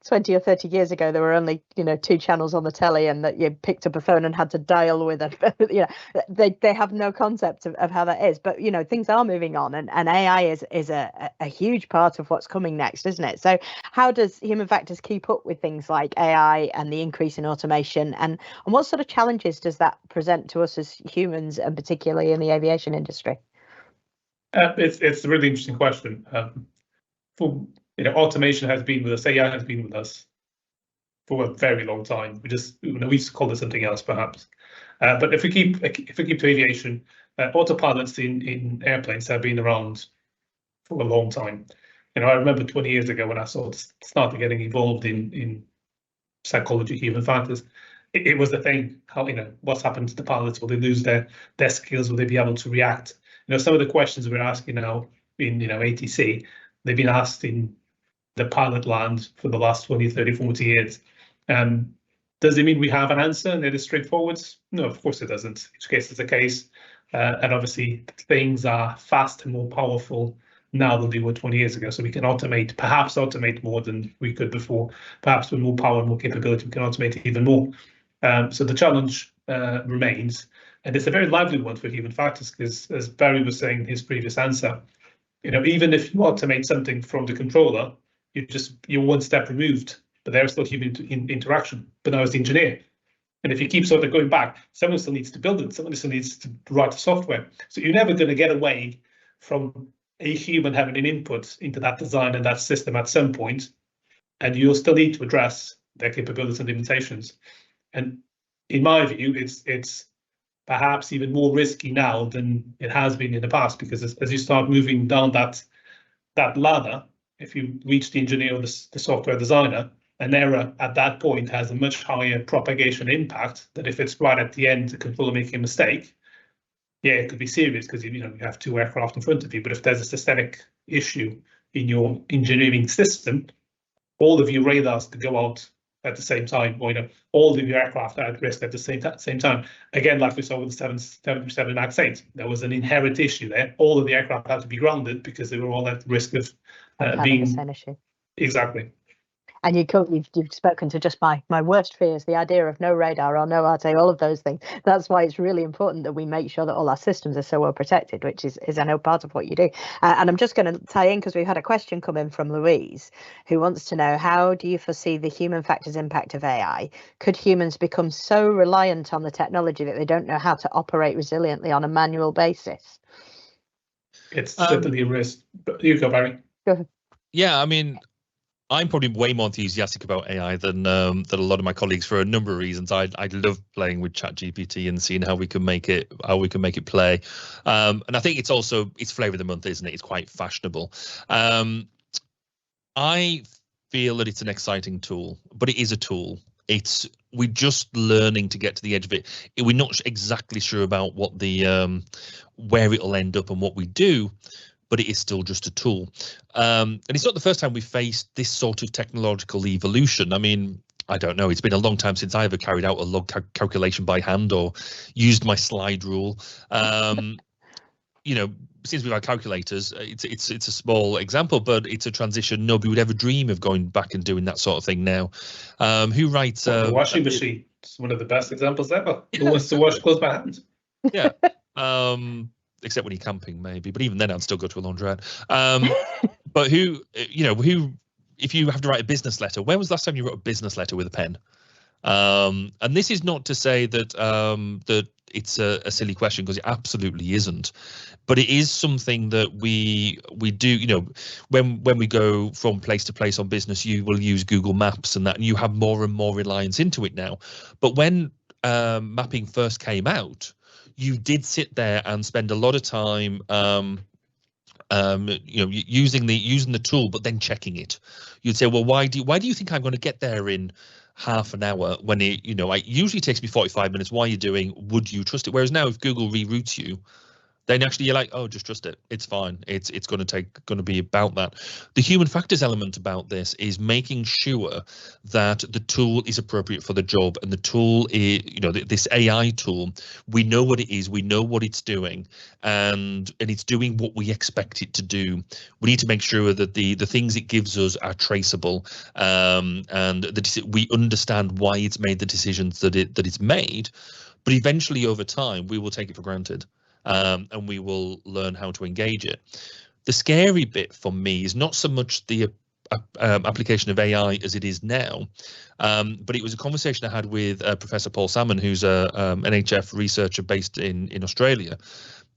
20 or 30 years ago there were only 2 channels on the telly, and that you picked up a phone and had to dial with it. They have no concept of how that is. But things are moving on, and AI is a huge part of what's coming next, isn't it? So how does human factors keep up with things like AI and the increase in automation, and what sort of challenges does that present to us as humans, and particularly in the aviation industry? It's a really interesting question. Automation has been with us, AI has been with us for a very long time. We used to call it something else, perhaps. But if we keep to aviation, autopilots in airplanes have been around for a long time. I remember 20 years ago when I started getting involved in psychology, human factors. It was the thing. How what's happened to the pilots? Will they lose their skills? Will they be able to react? Some of the questions we're asking now in ATC, they've been asked in the pilot land for the last 20, 30, 40 years. Does it mean we have an answer and it is straightforward? No, of course it doesn't. Each case is a case. And obviously things are fast and more powerful now than they were 20 years ago. So we can perhaps automate more than we could before. Perhaps with more power and more capability, we can automate even more. So the challenge remains. And it's a very lively one for human factors, because as Barry was saying in his previous answer, even if you automate something from the controller, you're one step removed, but there's still human interaction. But now as the engineer, And if you keep sort of going back, someone still needs to build it. Someone still needs to write the software. So you're never going to get away from a human having an input into that design and that system at some point, and you'll still need to address their capabilities and limitations. And in my view, it's perhaps even more risky now than it has been in the past, because as you start moving down that ladder, if you reach the engineer or the software designer, an error at that point has a much higher propagation impact than if it's right at the end to control making a mistake. Yeah, it could be serious because you have two aircraft in front of you. But if there's a systemic issue in your engineering system, all of your radars could go out at the same time, or all of your aircraft are at risk at the same time. Again, like we saw with the 737 MAX 8, there was an inherent issue there. All of the aircraft had to be grounded because they were all at risk of being the same issue. Exactly. And you've spoken to just my worst fears, the idea of no radar or no RT, all of those things. That's why it's really important that we make sure that all our systems are so well protected, which is I know part of what you do. And I'm just going to tie in because we've had a question come in from Louise, who wants to know, how do you foresee the human factors impact of AI? Could humans become so reliant on the technology that they don't know how to operate resiliently on a manual basis? It's certainly a risk. But you go, Barry. Go ahead. Yeah, I mean, I'm probably way more enthusiastic about AI than a lot of my colleagues for a number of reasons. I love playing with ChatGPT and seeing how we can make it play. And I think it's flavor of the month, isn't it? It's quite fashionable. I feel that it's an exciting tool, but it is a tool. We're just learning to get to the edge of it. We're not exactly sure about what where it'll end up and what we do, but it is still just a tool. And it's not the first time we've faced this sort of technological evolution. I mean, I don't know, it's been a long time since I ever carried out a log calculation by hand or used my slide rule. Since we've had calculators, it's a small example, but it's a transition nobody would ever dream of going back and doing that sort of thing now. Who writes the washing machine? It's one of the best examples ever. Who wants to wash clothes by hand? Yeah. Except when you're camping, maybe. But even then, I'd still go to a laundrette. But who, if you have to write a business letter, when was the last time you wrote a business letter with a pen? And this is not to say that that it's a silly question, because it absolutely isn't. But it is something that we do. When we go from place to place on business, you will use Google Maps and that, and you have more and more reliance into it now. But when mapping first came out, you did sit there and spend a lot of time using the tool, but then checking it. You'd say, well, why do you think I'm going to get there in half an hour when it usually takes me 45 minutes? Why are you doing? Would you trust it? Whereas now, if Google reroutes you, then actually you're like, oh, just trust it. It's fine. It's going to be about that. The human factors element about this is making sure that the tool is appropriate for the job, and the tool is, this AI tool, we know what it is, we know what it's doing, and it's doing what we expect it to do. We need to make sure that the things it gives us are traceable, and we understand why it's made the decisions that it's made. But eventually, over time, we will take it for granted. And we will learn how to engage it. The scary bit for me is not so much the application of AI as it is now, but it was a conversation I had with Professor Paul Salmon, who's a NHF researcher based in Australia.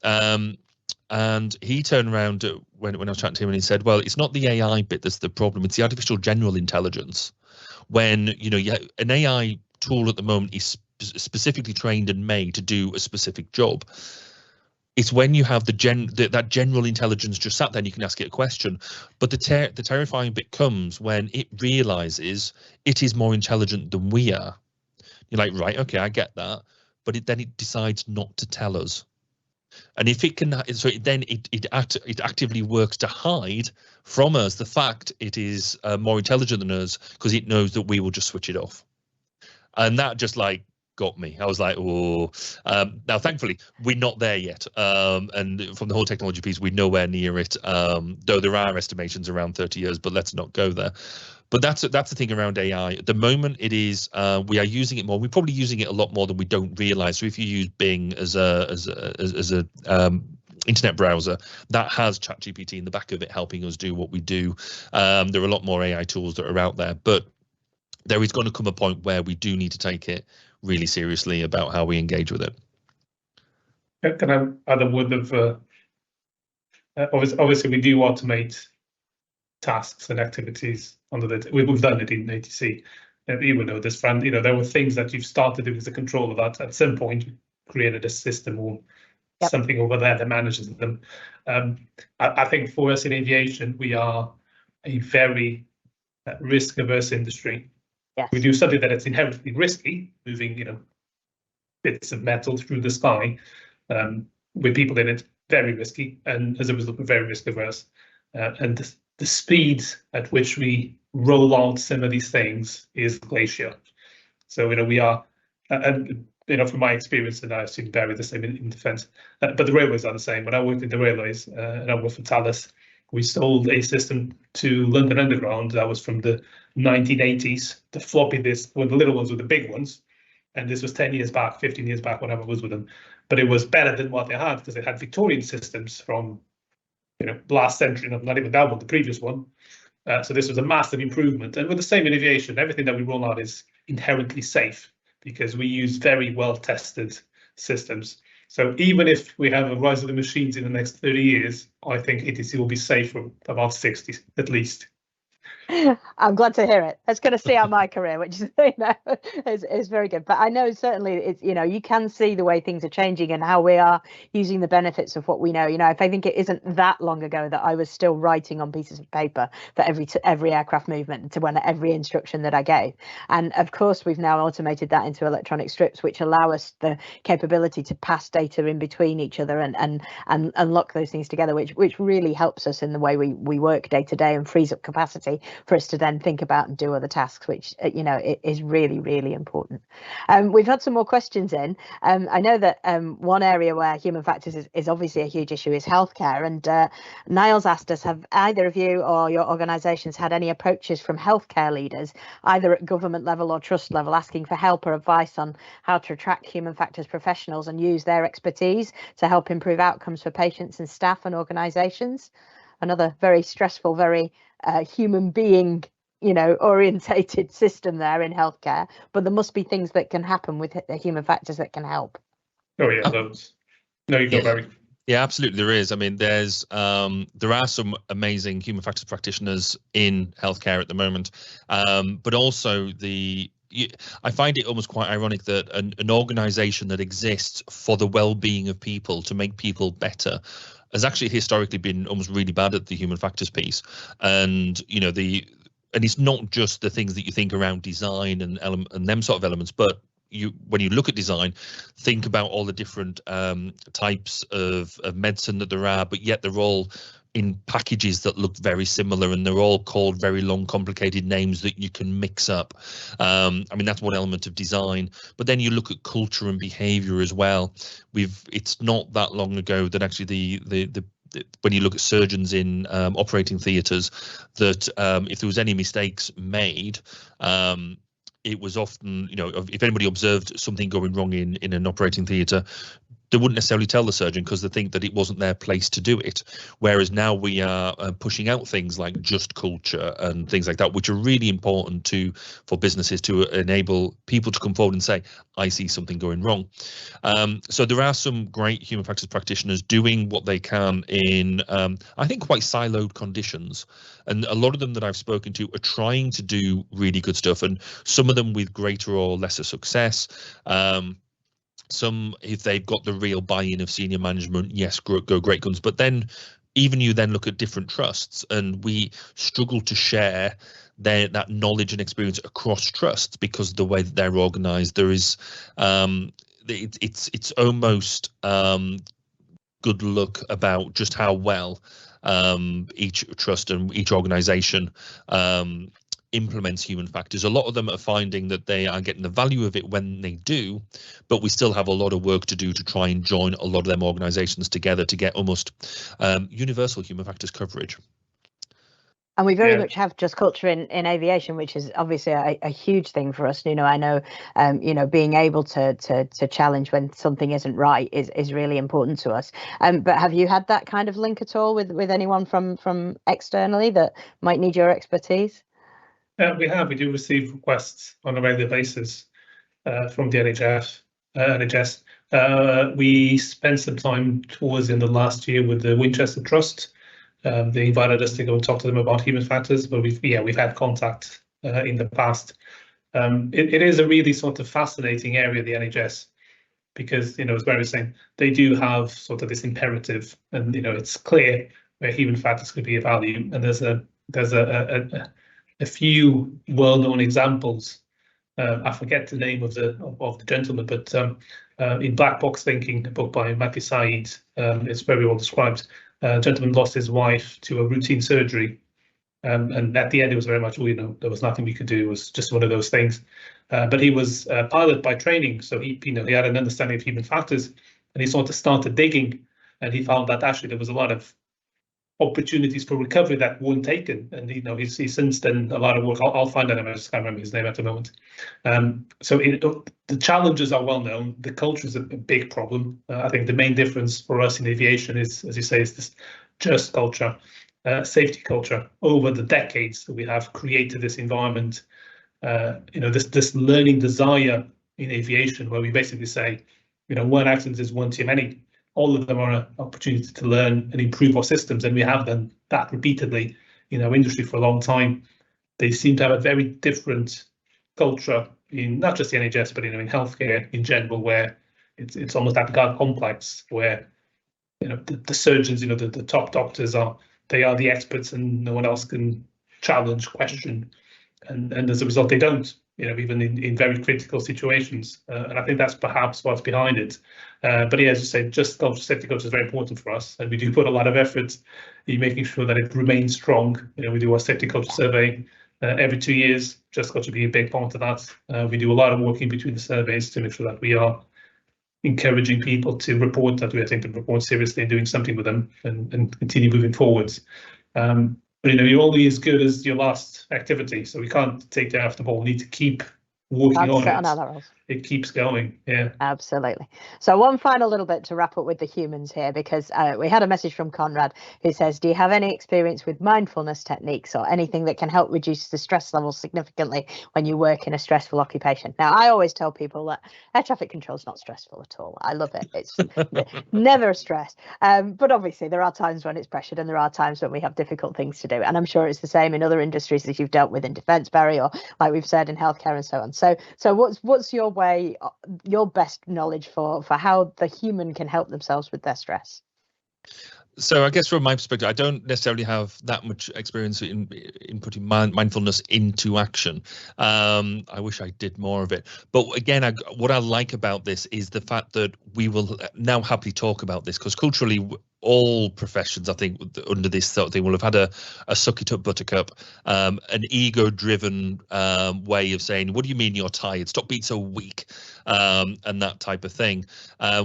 And he turned around when I was chatting to him, and he said, well, it's not the AI bit that's the problem, it's the artificial general intelligence. When an AI tool at the moment is specifically trained and made to do a specific job. It's when you have that general intelligence just sat there and you can ask it a question. But the terrifying bit comes when it realizes it is more intelligent than we are. You're like, right, okay, I get that. But then it decides not to tell us. And if it can, so it actively works to hide from us the fact it is more intelligent than us, because it knows that we will just switch it off. And that just got me. I was like, oh. Now, thankfully, we're not there yet. And from the whole technology piece, we're nowhere near it. Though there are estimations around 30 years, but let's not go there. But that's the thing around AI. At the moment, it is we are using it more. We're probably using it a lot more than we don't realize. So if you use Bing as a internet browser, that has ChatGPT in the back of it helping us do what we do. There are a lot more AI tools that are out there, but there is going to come a point where we do need to take it really seriously about how we engage with it. Can I add a word of obviously we do automate tasks and activities under the we've done it in ATC. You would know this, Fran. There were things that you've started doing as a control of that. At some point, created a system or something over there that manages them. I think for us in aviation, we are a very risk-averse industry. Yes. We do something that is inherently risky, moving bits of metal through the sky with people in it, very risky, and as a result, we're very risk-averse. And the speed at which we roll out some of these things is glacial. So we are, and from my experience, and I assume Barry the same in defence, but the railways are the same. When I worked in the railways and I worked for Thales, we sold a system to London Underground that was from the 1980s. The floppy disk, well, the little ones were the big ones, and this was 10 years back, 15 years back, whenever I was with them. But it was better than what they had because they had Victorian systems from last century, not even that one, the previous one. So this was a massive improvement. And with the same in aviation, everything that we roll out is inherently safe because we use very well-tested systems. So even if we have a rise of the machines in the next 30 years, I think ATC will be safe for about 60 at least. I'm glad to hear it. It's going to see out my career, which is very good. But I know certainly it's you can see the way things are changing and how we are using the benefits of what we know. If I think it isn't that long ago that I was still writing on pieces of paper for every aircraft movement to every instruction that I gave. And of course, we've now automated that into electronic strips, which allow us the capability to pass data in between each other and lock those things together, which really helps us in the way we work day to day and frees up capacity for us to then think about and do other tasks, which it is really, really important. We've had some more questions in. I know that one area where human factors is obviously a huge issue is healthcare, and Niall's asked us, have either of you or your organisations had any approaches from healthcare leaders, either at government level or trust level, asking for help or advice on how to attract human factors professionals and use their expertise to help improve outcomes for patients and staff and organisations? Another very stressful, very human being, orientated system there in healthcare, but there must be things that can happen with the human factors that can help. Oh yeah, those. No, you go, Barry. Yeah, absolutely, there is. I mean, there are some amazing human factors practitioners in healthcare at the moment, but also I find it almost quite ironic that an organisation that exists for the well-being of people, to make people better, has actually historically been almost really bad at the human factors piece. And and it's not just the things that you think around design and them sort of elements, but when you look at design, think about all the different types of medicine that there are, but yet they're all in packages that look very similar, and they're all called very long, complicated names that you can mix up. I mean, that's one element of design. But then you look at culture and behavior as well. It's not that long ago that actually when you look at surgeons in operating theatres, that if there was any mistakes made, it was often, if anybody observed something going wrong in an operating theatre, they wouldn't necessarily tell the surgeon because they think that it wasn't their place to do it. Whereas now we are pushing out things like just culture and things like that, which are really important for businesses to enable people to come forward and say, I see something going wrong. So there are some great human factors practitioners doing what they can in, I think, quite siloed conditions. And a lot of them that I've spoken to are trying to do really good stuff, and some of them with greater or lesser success. Some, if they've got the real buy-in of senior management, yes, go great guns. But then you then look at different trusts, and we struggle to share that knowledge and experience across trusts because of the way that they're organised. There is, it's almost good luck about just how well each trust and each organisation implements human factors. A lot of them are finding that they are getting the value of it when they do, but we still have a lot of work to do to try and join a lot of them organizations together to get almost universal human factors coverage. And we very much have just culture in aviation, which is obviously a huge thing for us. I know, being able to challenge when something isn't right is really important to us. But have you had that kind of link at all with anyone from externally that might need your expertise? We do receive requests on a regular basis. from the NHS. We spent some time towards in the last year with the Winchester Trust. They invited us to go and talk to them about human factors, but we've had contact in the past. It is a really sort of fascinating area, the NHS, because, as Barry was saying, they do have sort of this imperative, and it's clear where human factors could be of value. And there's a few well-known examples. I forget the name of the gentleman, but in Black Box Thinking, a book by Matthew Said, it's very well described. A gentleman lost his wife to a routine surgery, and at the end it was very much, there was nothing we could do. It was just one of those things. But he was a pilot by training, so he had an understanding of human factors, and he sort of started digging, and he found that actually there was a lot of opportunities for recovery that weren't taken. And he's since done a lot of work. I'll find that name. I just can't remember his name at the moment. So the challenges are well known. The culture is a big problem. I think the main difference for us in aviation is, as you say, is this just culture, safety culture. Over the decades that we have created this environment, this learning desire in aviation, where we basically say, one accident is one too many. All of them are an opportunity to learn and improve our systems, and we have done that repeatedly in our industry for a long time. They seem to have a very different culture in not just the NHS, but in healthcare in general, where it's almost that God complex, where the surgeons, the top doctors they are the experts, and no one else can challenge, question, and as a result, they don't. Even in very critical situations. And I think that's perhaps what's behind it. But yeah, as you say, just safety culture is very important for us. And we do put a lot of effort in making sure that it remains strong. We do our safety culture survey every 2 years. Just culture being a big part of that. We do a lot of work in between the surveys to make sure that we are encouraging people to report, that we are taking the report seriously and doing something with them and continue moving forwards. But you're only as good as your last activity, so we can't take the after ball. We need to keep working on it. It keeps going. Yeah, absolutely. So one final little bit to wrap up with the humans here, because we had a message from Conrad who says, do you have any experience with mindfulness techniques or anything that can help reduce the stress levels significantly when you work in a stressful occupation? Now, I always tell people that air traffic control is not stressful at all. I love it. It's never a stress. But obviously there are times when it's pressured, and there are times when we have difficult things to do. And I'm sure it's the same in other industries that you've dealt with in defence, Barry, or like we've said in healthcare and so on. So what's your way, your best knowledge for how the human can help themselves with their stress? So I guess from my perspective, I don't necessarily have that much experience in putting mindfulness into action. I wish I did more of it. But again, what I like about this is the fact that we will now happily talk about this, because culturally, all professions, I think, under this sort of thing will have had a suck it up buttercup, an ego-driven way of saying, what do you mean you're tired? Stop being so weak, and that type of thing.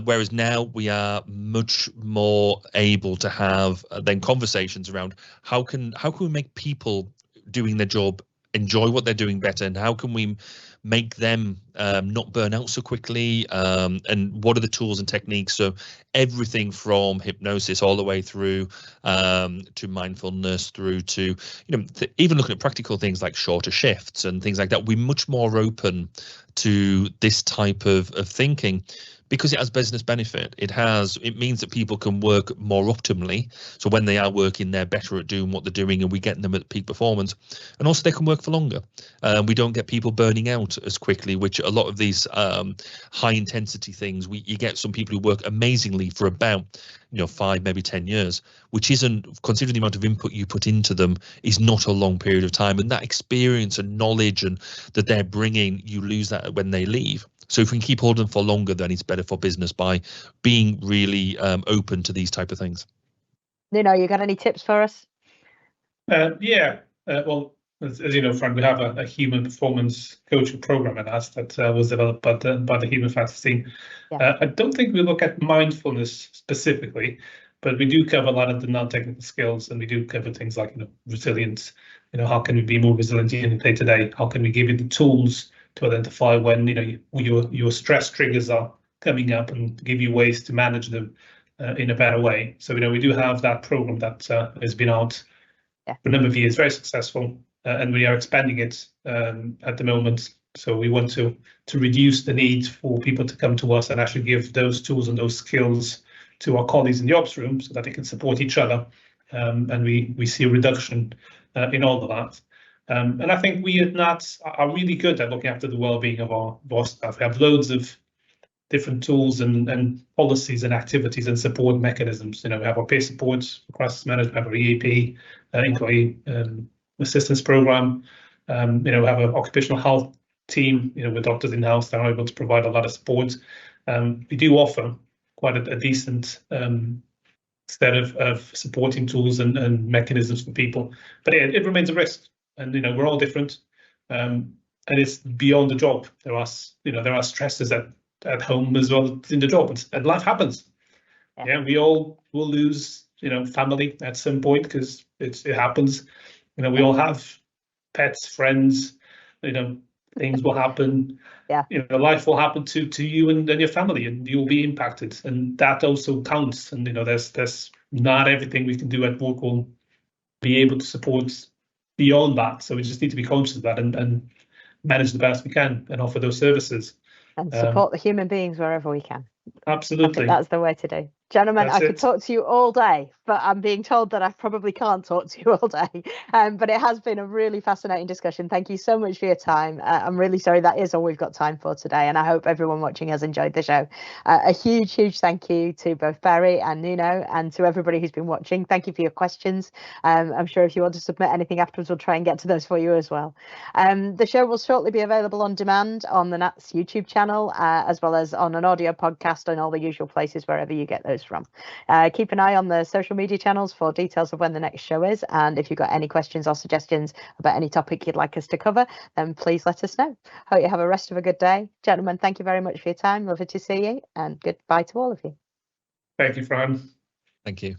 Whereas now we are much more able to have then conversations around how can we make people doing their job enjoy what they're doing better, and how can we make them not burn out so quickly, and what are the tools and techniques? So everything from hypnosis all the way through to mindfulness, through to even looking at practical things like shorter shifts and things like that. We're much more open to this type of thinking, because it has business benefit. It means that people can work more optimally. So when they are working, they're better at doing what they're doing, and we get them at peak performance. And also they can work for longer. We don't get people burning out as quickly, which a lot of these high intensity things, you get some people who work amazingly for about 5, maybe 10 years, which isn't, considering the amount of input you put into them, is not a long period of time. And that experience and knowledge and that they're bringing, you lose that when they leave. So if we can keep holding them for longer, then it's better for business by being really open to these type of things. Nuno, you got any tips for us? Yeah. Well, as you know, Frank, we have a human performance coaching program at NATS that was developed by the human factors team. Yeah. I don't think we look at mindfulness specifically, but we do cover a lot of the non-technical skills, and we do cover things like resilience. How can we be more resilient in day to day? How can we give you the tools to identify when your stress triggers are coming up, and give you ways to manage them in a better way. So we do have that program that has been out for a number of years, very successful, and we are expanding it at the moment So we want to reduce the need for people to come to us and actually give those tools and those skills to our colleagues in the ops room so that they can support each other. And we see a reduction in all of that. And I think we at NATS are really good at looking after the well-being of our staff. We have loads of different tools and policies and activities and support mechanisms. We have our peer support, crisis management, we have our EAP, employee assistance program. We have an occupational health team, with doctors in-house that are able to provide a lot of support. We do offer quite a decent set of supporting tools and mechanisms for people, but it remains a risk, and we're all different, and it's beyond the job. There are stresses at home as well as in the job, and life happens. Yeah, we all will lose family at some point because it happens. We all have pets, friends, things will happen. Yeah. Life will happen to you and your family, and you'll be impacted, and that also counts. And there's not everything we can do at work will be able to support beyond that. So we just need to be conscious of that and manage the best we can and offer those services. And support the human beings wherever we can. Absolutely. I think that's the way to do. Gentlemen, That's I could it. talk to you all day, but I'm being told that I probably can't talk to you all day. But it has been a really fascinating discussion. Thank you so much for your time. I'm really sorry that is all we've got time for today, and I hope everyone watching has enjoyed the show. A huge thank you to both Barry and Nuno, and to everybody who's been watching. Thank you for your questions. I'm sure if you want to submit anything afterwards, we'll try and get to those for you as well. The show will shortly be available on demand on the NATS YouTube channel, as well as on an audio podcast and all the usual places wherever you get those from. Keep an eye on the social media channels for details of when the next show is, and if you've got any questions or suggestions about any topic you'd like us to cover, then please let us know. Hope you have a rest of a good day. Gentlemen, thank you very much for your time. Lovely to see you, and goodbye to all of you. Thank you, Fran. Thank you.